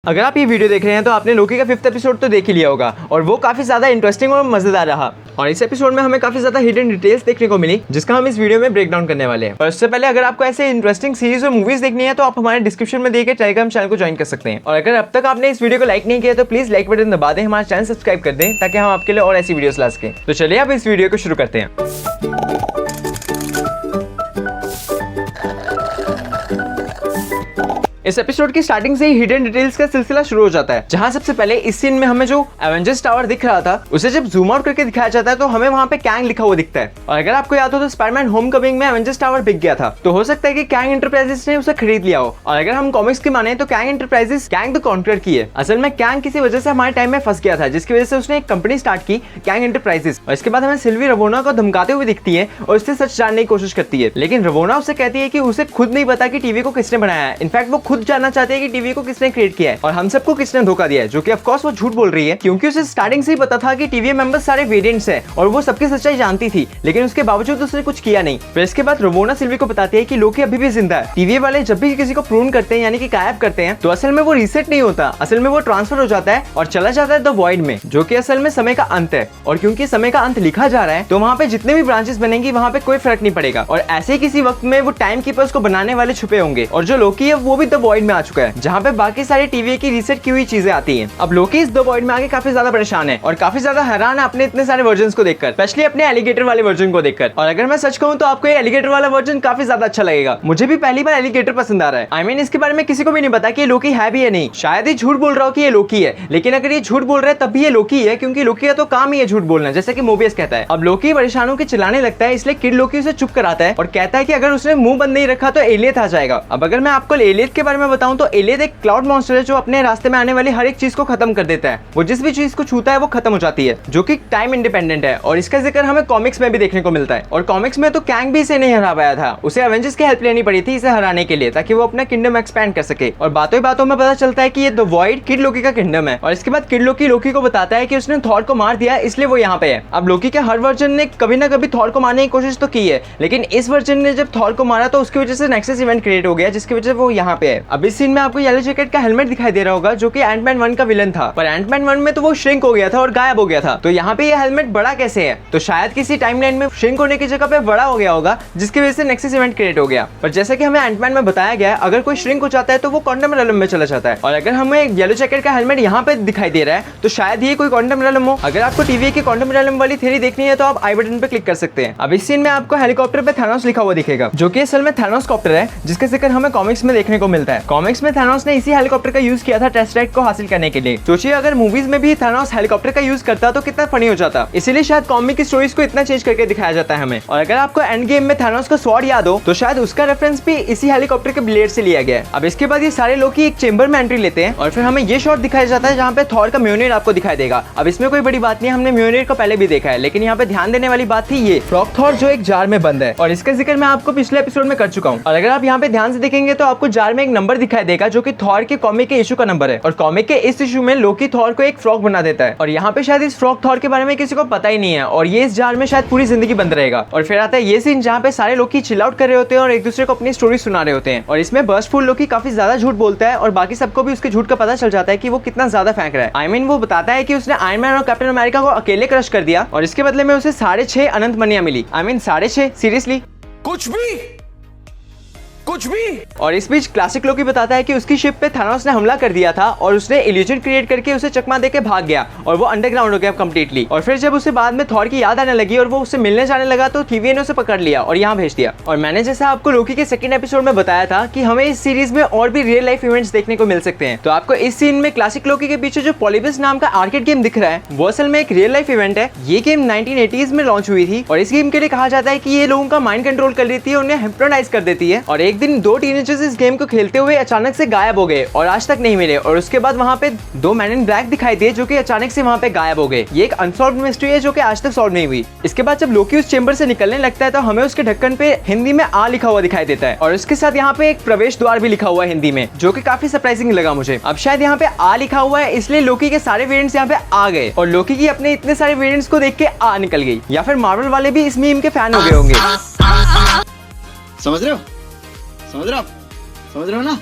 अगर आप ये वीडियो देख रहे हैं तो आपने लोकी का 5th एपिसोड तो देख ही लिया होगा और वो काफी ज्यादा इंटरेस्टिंग और मजेदार रहा। और इस एपिसोड में हमें काफी ज्यादा हिडन डिटेल्स देखने को मिली जिसका हम इस वीडियो में ब्रेक डाउन करने वाले हैं। और उससे पहले अगर आपको ऐसे इंटरेस्टिंग सीरीज और मूवीज देखनी है तो आप हमारे डिस्क्रिप्शन में दिए गए टेलीग्राम चैनल को ज्वाइन कर सकते हैं। और अगर अब तक आपने इस वीडियो को लाइक नहीं किया तो प्लीज लाइक बटन दबा दें, हमारा चैनल सब्सक्राइब कर दें ताकि हम आपके लिए और ऐसी वीडियोस ला सकें। तो चलिए अब इस वीडियो को शुरू करते हैं। इस एपिसोड की स्टार्टिंग से ही हिडन डिटेल्स का सिलसिला शुरू हो जाता है, जहां सबसे पहले इस सीन में हमें जो एवेंजर्स टावर दिख रहा था उसे जब जूम आउट करके दिखाया जाता है तो हमें वहां पे कैंग लिखा हुआ दिखता है। और अगर आपको याद हो तो स्पाइडरमैन होमकमिंग में एवेंजर्स टावर बिक गया था, तो हो सकता है कि कैंग एंटरप्राइजेस ने उसे खरीद लिया हो। और अगर हम कॉमिक्स की माने तो Kang enterprises Kang the conqueror की है। असल में कैंग किसी वजह से हमारे टाइम में फंस गया था, जिसकी वजह से उसने एक कंपनी स्टार्ट की कैंग एंटरप्राइजेस। और इसके बाद हमें सिल्वी रवोना को धमकाते हुए दिखती है और उससे सच जानने की कोशिश करती है, लेकिन रवोना उससे कहती है कि उसे खुद नहीं पता कि टीवी को किसने बनाया है। इनफैक्ट वो खुद जानना चाहते हैं कि टीवी को किसने क्रिएट किया है और हम सबको किसने धोखा दिया है, जो कि ऑफ कोर्स वो झूठ बोल रही है, क्योंकि उसे स्टार्टिंग से ही पता था कि टीवी मेंबर्स सारे वेरिएंट्स हैं और वो सबकी सच्चाई जानती थी, लेकिन उसके बावजूद उसने कुछ किया नहीं। फिर इसके बाद रवोना सिल्वी को बताती है कि लोकी अभी भी जिंदा है। टीवी वाले जब भी किसी को प्रून करते हैं यानी कि गायब करते हैं तो असल में वो रीसेट नहीं होता, असल में वो ट्रांसफर हो जाता है और चला जाता है द वॉइड में, जो कि असल में समय का अंत है। और क्योंकि समय का अंत लिखा जा रहा है तो वहाँ पे जितने भी ब्रांचेस बनेंगी वहाँ पे कोई फर्क नहीं पड़ेगा। और ऐसे ही किसी वक्त में वो टाइम कीपर्स को बनाने वाले छुपे होंगे और जो लोकी है वो भी द वॉइड में आ चुका है, जहाँ पे बाकी सारे टीवी की रीसेट की हुई चीजें आती हैं। अब लोकी इस द वॉइड में आके काफी ज्यादा परेशान है और काफी ज्यादा हैरान है अपने इतने सारे वर्जन्स को देखकर, स्पेशली अपने एलिगेटर वाले वर्जन को देखकर। और अगर मैं सच कहूं तो आपको ये एलिगेटर वाला वर्जन काफी ज्यादा अच्छा लगेगा। मुझे भी पहली बार एलिगेटर पसंद आ रहा है। I mean, इसके बारे में किसी को भी नहीं पता कि ये लोकी है भी या नहीं। शायद ही झूठ बोल रहा हो कि ये लोकी है, लेकिन अगर ये झूठ बोल रहा है तब भी ये लोकी है, क्योंकि लोकी का तो काम ही है झूठ बोलना, जैसे कि मोबियस कहता है। अब लोकी परेशान होकर चिल्लाने लगता है, इसलिए किड लोकी उसे चुप कराता है और कहता है कि अगर उसने मुंह बंद नहीं रखा तो एलियत आ जाएगा। अब अगर मैं आपको एलियत के बारे में बताऊं तो एलियत एक क्लाउड मॉन्स्टर है जो अपने रास्ते में आने वाली हर एक चीज को खत्म कर देता है। वो जिस भी चीज को छूता है वो खत्म हो जाती है, जो कि टाइम इंडिपेंडेंट है। और इसका जिक्र हमें कॉमिक्स में भी देखने को मिलता है। और कॉमिक्स में तो कैंग भी इसे नहीं हरा पाया था, उसे एवेंजर्स की हेल्प लेनी पड़ी थी इसे हराने के लिए, ताकि वो अपना किंगडम एक्सपैंड कर सके। और बातों ही बातों में पता चलता है कि ये द वॉइड किड लोकी का किंगडम है। और इसके बाद किड लोकी को बताता है कि उसने थॉर को मार दिया इसलिए वो यहाँ पे है। अब लोकी के हर वर्जन ने कभी ना कभी थॉर को मारने की कोशिश तो की है, लेकिन इस वर्जन ने जब थॉर को मारा तो उसकी वजह से नेक्सस इवेंट क्रिएट हो गया, जिसकी वजह से वो यहाँ पे है। अब इस सीन में आपको येलो जैकेट का हेलमेट दिखाई दे रहा होगा, जो कि एंटमैन 1 का विलन था, पर एंटमैन 1 में तो वो श्रिंक हो गया था और गायब हो गया था। तो यहाँ पे ये हेलमेट बड़ा कैसे है? तो शायद किसी टाइमलाइन में श्रिंक होने की जगह पे बड़ा हो गया होगा, जिसकी वजह से नेक्सस इवेंट क्रिएट हो गया। पर जैसा कि हमें एंटमैन में बताया गया है, अगर कोई श्रिंक हो जाता है तो वो क्वांटम रेलम में चला जाता है। और अगर हमें येलो जैकेट का हेलमेट यहाँ पे दिखाई दे रहा है तो शायद ये कोई क्वांटम रेलम हो। अगर आपको टीवी की क्वांटम रेलम वाली थ्योरी देखनी है तो आप आई बटन पे क्लिक कर सकते हैं। अब इस सीन में आपको हेलीकॉप्टर पे थैनोस लिखा हुआ दिखेगा, जो कि असल में थैनोस कॉप्टर है, जिसका जिक्र हमें कॉमिक्स में देखने को मिलता है। कॉमिक्स में थैनोस ने इसी हेलीकॉप्टर का यूज किया था टेस्टराइट को हासिल करने के लिए। सोचिए अगर मूवीज में भी थैनोस हेलीकॉप्टर का यूज करता तो कितना फनी हो जाता। इसीलिए शायद कॉमिक की स्टोरीज को इतना चेंज करके दिखाया जाता है हमें। और अगर आपको एंड गेम में थैनोस का स्वॉर्ड याद हो तो शायद उसका रेफरेंस भी इसी हेलीकॉप्टर के ब्लेड से लिया गया है। अब इसके बाद ये सारे लोग एक चेंबर में एंट्री लेते हैं और फिर हमें ये शॉट दिखाया जाता है जहाँ पे थॉर का म्योनिर आपको दिखाई देगा। अब इसमें कोई बड़ी बात नहीं, हमने म्योनिर को पहले भी देखा है, लेकिन यहाँ पे ध्यान देने वाली बात थी ये फ्रॉग थॉर जो एक जार में बंद है। और इसका जिक्र मैं आपको पिछले एपिसोड में कर चुका हूँ। और अगर आप यहाँ पे ध्यान से देखेंगे तो आपको जार में एक नंबर दिखाई देगा, जो कि थॉर के कॉमिक के इशू का नंबर है। और कॉमिक के इस इशू में लोकी थॉर को एक फ्रॉग बना देता है। और यहाँ पे शायद इस फ्रॉग थॉर के बारे में किसी को पता ही नहीं है और ये इस जार में शायद पूरी जिंदगी बंद रहेगा। और फिर आता है ये सीन जहाँ पे सारे लोग चिल आउट कर रहे होते हैं और एक दूसरे को अपनी स्टोरी सुना रहे होते हैं। और इसमें बर्स्टफुल लोकी काफी ज्यादा झूठ बोलता है और बाकी सबको भी उसके झूठ का पता चल जाता है कि वो कितना ज्यादा फेंक रहा है। आई मीन वो बताता है कि उसने आयरन मैन और कैप्टन अमेरिका को अकेले क्रश कर दिया और इसके बदले में उसे 6.5 अनंत मनियां मिली। आई मीन 6.5 सीरियसली कुछ भी। और इस बीच क्लासिक लोकी बताता है कि उसकी शिप पे थैनोस ने हमला कर दिया था और उसने इल्यूजन क्रिएट करके उसे चकमा देके भाग गया और वो अंडरग्राउंड हो गया कंप्लीटली। और फिर जब उसे बाद में थॉर की याद आने लगी और वो उससे मिलने जाने लगा तो टीवी ने उसे पकड़ लिया और यहाँ भेज दिया। और मैंने जैसा आपको लोकी के सेकंड एपिसोड में बताया था कि हमें इस सीरीज में और भी रियल लाइफ इवेंट्स देखने को मिल सकते हैं, तो आपको इस सीन में क्लासिक लोकी के पीछे जो पॉलीबिस नाम का आर्केड गेम दिख रहा है वो असल में एक रियल लाइफ इवेंट है। ये गेम 1980s में लॉन्च हुई थी और इस गेम के लिए कहा जाता है कि ये लोगों का माइंड कंट्रोल कर लेती है, उन्हें हिप्नोटाइज कर देती है। और एक दिन 2 टीनेजर्स इस गेम को खेलते हुए अचानक से गायब हो गए और आज तक नहीं मिले। और उसके बाद वहाँ पे 2 मैन इन ब्लैक दिखाई दिए जो कि अचानक से वहाँ पे गायब हो गए। ये एक अनसॉल्व्ड मिस्ट्री है जो कि आज तक सॉल्व नहीं हुई। इसके बाद जब लोकी उस चेंबर से निकलने लगता है तो हमें उसके ढक्कन पे हिंदी में आ लिखा हुआ दिखाई देता है और उसके साथ यहाँ पे एक प्रवेश द्वार भी लिखा हुआ है हिंदी में, जो कि काफी सरप्राइजिंग लगा मुझे। अब शायद यहाँ पे आ लिखा हुआ है इसलिए लोकी के सारे वेरिएंट्स यहाँ पे आ गए और लोकी की अपने इतने सारे वेरिएंट्स को देख के आ निकल गई, या फिर मार्वल वाले भी इस मीम के फैन हो गए होंगे। समझ रहे हो ना?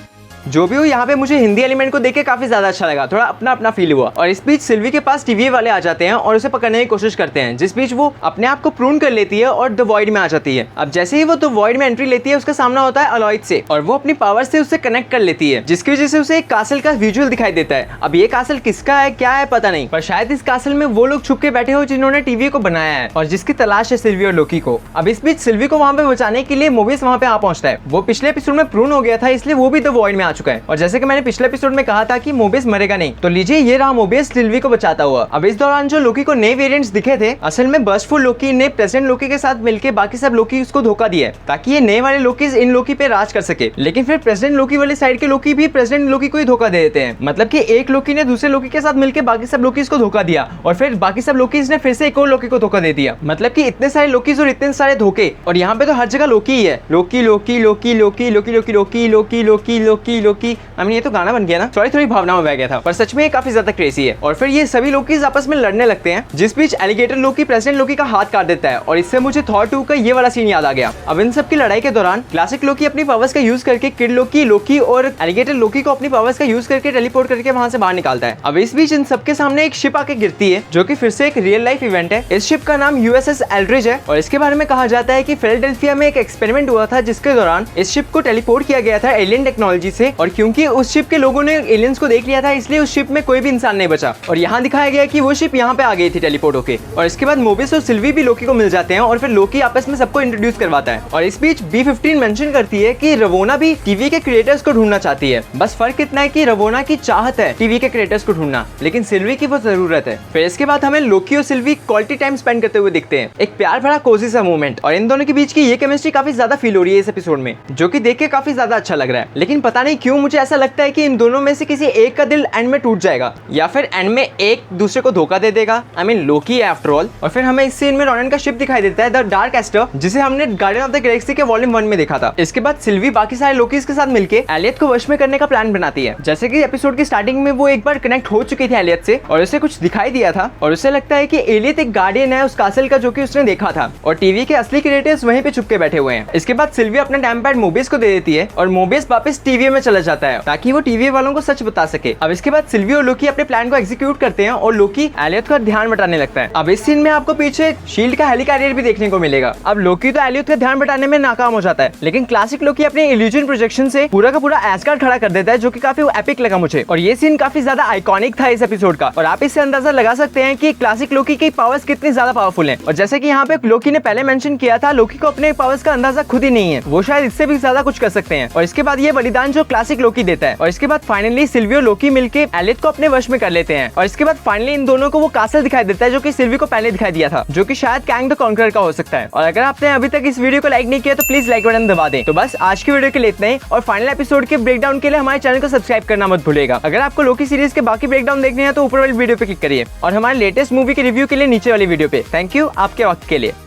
जो भी हो, यहाँ पे मुझे हिंदी एलिमेंट को देख के काफी ज्यादा अच्छा लगा, थोड़ा अपना अपना फील हुआ। और इस बीच सिल्वी के पास टीवी वाले आ जाते हैं और उसे पकड़ने की कोशिश करते हैं, जिस बीच वो अपने आप को प्रून कर लेती है और द वॉइड में आ जाती है। अब जैसे ही वो द वॉइड में एंट्री लेती है, उसका सामना होता है अलोइड से और वो अपनी पावर से उससे कनेक्ट कर लेती है, जिसकी वजह से उसे एक कासल का विजुअल दिखाई देता है। अब ये कासल किसका है, क्या है, पता नहीं, पर शायद इस कासल में वो लोग छुप के बैठे हो जिन्होंने टीवी को बनाया है और जिसकी तलाश है सिल्वी और लोकी को। अब इस बीच सिल्वी को वहां पे बचाने के लिए मोबियस वहां पे आ पहुंचता है। वो पिछले एपिसोड में प्रून हो गया था, इसलिए वो भी द वॉइड में आ चुका है। और जैसे कि मैंने पिछले एपिसोड में कहा था कि मोबियस मरेगा नहीं, तो लीजिए ये रहा मोबियस सिल्वी को बचाता हुआ। अब इस दौरान जो लोकी को नए वेरिएंट्स दिखे थे, असल में बर्स्टफुल लोकी ने प्रेसिडेंट लोकी के साथ मिलकर बाकी सब लोकी उसको धोखा दिया है, ताकि ये नए वाले लोकी इन लोकी पे राज कर सके। लेकिन फिर प्रेसिडेंट लोकी वाले साइड के लोकी भी प्रेसिडेंट लोकी को ही धोखा दे देते हैं। मतलब कि एक लोकी ने दूसरे लोकी के साथ मिलकर बाकी सब लोकी को धोखा दिया और फिर बाकी सब लोकी ने फिर से एक और लोकी को धोखा दे दिया। मतलब कि इतने सारे लोकीज और इतने सारे धोखे, और यहाँ पे तो हर जगह लोकी ही है। लोकी लोकी लोकी लोकी लोकी लोकी लोकी लोकी लोकी लोकी लोकी। आई मीन ये तो गाना बन गया ना, सॉरी थोड़ी भावना में बह गया था, पर सच में ये काफी ज्यादा क्रेजी है। और फिर ये सभी लोकीज आपस में लड़ने लगते हैं, जिस बीच एलिगेटर लोकी प्रेसिडेंट लोकी का हाथ काट देता है और इससे मुझे थॉर 2 का ये वाला सीन याद आ गया। अब इन सब की लड़ाई के दौरान क्लासिक लोकी अपनी पावर्स का यूज करके किड लोकी, लोकी और एलिगेटर लोकी को अपनी पावर्स का यूज करके टेलीपोर्ट करके वहां से बाहर निकालता है। अब इस बीच इन सबके सामने एक शिप आके गिरती है, जो कि फिर से एक रियल लाइफ इवेंट है। इस शिप का नाम USS एल्ड्रिज है और इसके बारे में कहा जाता है कि फिलाडेल्फिया में एक एक्सपेरिमेंट हुआ था, जिसके दौरान इस शिप को टेलीपोर्ट किया गया था एलियन टेक्नोलॉजी से, और क्योंकि उस शिप के लोगों ने एलियंस को देख लिया था, इसलिए उस शिप में कोई भी इंसान नहीं बचा। और यहाँ दिखाया गया कि वो शिप यहाँ पे आ गई थी टेलीपोर्ट होके। और इसके बाद मोबियस और सिल्वी भी लोकी को मिल जाते हैं और फिर लोकी आपस में सबको इंट्रोड्यूस करवाता है। और इस बीच B-15 मेंशन करती है कि रवोना भी टीवी के क्रिएटर्स को ढूंढना चाहती है। बस फर्क इतना है कि रवोना की चाहत है टीवी के क्रिएटर्स को ढूंढना, लेकिन सिल्वी की वो जरूरत है। फिर इसके बाद हमें लोकी और सिल्वी क्वालिटी टाइम स्पेंड करते हुए दिखते हैं, एक प्यार भरा कोजी सा मोमेंट। और इन दोनों के बीच की ये केमिस्ट्री काफी ज्यादा फील हो रही है इस एपिसोड में, जो कि देख के काफी ज्यादा अच्छा लग रहा है। लेकिन पता नहीं क्यों मुझे ऐसा लगता है कि इन दोनों में से किसी एक का दिल एंड में टूट जाएगा, या फिर एंड में एक दूसरे को धोखा दे देगा। I mean Loki after all. और फिर हमें इस सीन में रॉनन का शिप दिखाई देता है, द डार्क एस्टर, जिसे हमने गार्डियन ऑफ द गैलेक्सी के वॉल्यूम 1 में देखा था। इसके बाद सिल्वी बाकी सारे लोकीज के साथ मिलकर एलियट को वश में करने का प्लान बनाती है। जैसे कि एपिसोड की स्टार्टिंग में वो एक बार कनेक्ट हो चुकी थी एलियट से और उसे कुछ दिखाई दिया था, और उसे लगता है कि एलियट एक गार्डियन है उस कासल का, जो कि उसने देखा था, और टीवी के असली क्रिएटर्स वहीं पे छुप के बैठे हुए हैं। इसके बाद सिल्वी अपना टाइम पैड मोबियस को दे देती है और मोबियस वापस टीवी में चला जाता है, ताकि वो टीवी वालों को सच बता सके। अब इसके बाद सिल्वी और लोकी अपने प्लान को एग्जीक्यूट करते हैं और लोकी एलियट का ध्यान बटाने लगता है। अब इस सीन में आपको पीछे शील्ड का हेलिकैरियर भी देखने को मिलेगा। अब लोकी तो एलियट का ध्यान बटाने में नाकाम हो जाता है, लेकिन क्लासिक लोकी अपने इल्यूजन प्रोजेक्शन से पूरा का पूरा एस्गार्ड खड़ा कर देता है, जो कि काफी एपिक लगा मुझे। और ये सीन काफी ज्यादा आइकॉनिक था इस एपिसोड का, और आप इससे अंदाजा लगा सकते हैं कि क्लासिक लोकी की पावर्स कितनी ज्यादा पावरफुल हैं। और जैसे कि यहाँ पे लोकी ने पहले मेंशन किया था, लोकी को अपने पावर्स का अंदाजा खुद ही नहीं है, वो शायद इससे भी ज्यादा कुछ कर सकते हैं। और इसके बाद ये बलिदान जो क्लासिक लोकी देता है, और इसके बाद फाइनली सिल्वी और लोकी मिलकर एलियट को अपने वश में कर लेते हैं। और इसके बाद फाइनली इन दोनों को वो कासल दिखाई देता है, जो कि सिल्वी को पहले दिखाई दिया था, जो कि शायद कैंग द कॉन्करर का हो सकता है। और अगर आपने अभी तक इस वीडियो को लाइक नहीं किया तो प्लीज लाइक बटन दबा दें। तो बस आज की वीडियो के लिए इतना ही, और फाइनल एपिसोड के ब्रेकडाउन के लिए हमारे चैनल को सब्सक्राइब करना मत भूलिएगा। अगर आपको लोकी सीरीज के बाकी ब्रेकडाउन देखने हैं तो ऊपर वाली वीडियो पे क्लिक करिए, और हमारे लेटेस्ट मूवी के रिव्यू के लिए नीचे वाली वीडियो पे। थैंक यू आपके वक्त के लिए।